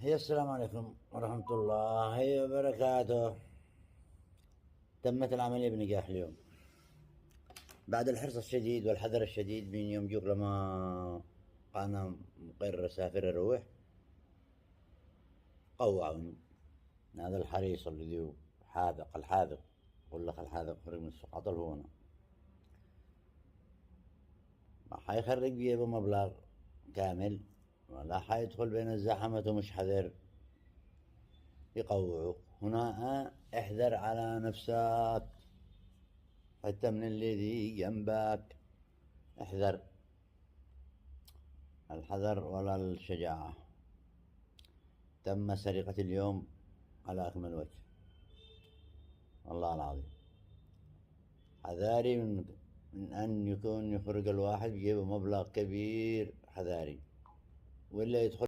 السلام عليكم ورحمة الله وبركاته. تمت العملية بنجاح اليوم بعد الحرص الشديد والحذر الشديد من يوم جوق لما قانا مقرر أسافر أروح قوعوني هذا الحريص الذي هو الحاذق يقول لك الحاذق خرج من السوق عطل هو أنا ما حيخرج جيبه مبلغ كامل ولا حيدخل بين الزحمة ومش حذر يقوعوك هنا. احذر على نفسك حتى من الذي جنبك، احذر الحذر ولا الشجاعة. تم سرقة اليوم على أكمل وجه والله العظيم. حذاري من أن يكون يخرج الواحد يجيب مبلغ كبير، حذاري ولا يدخل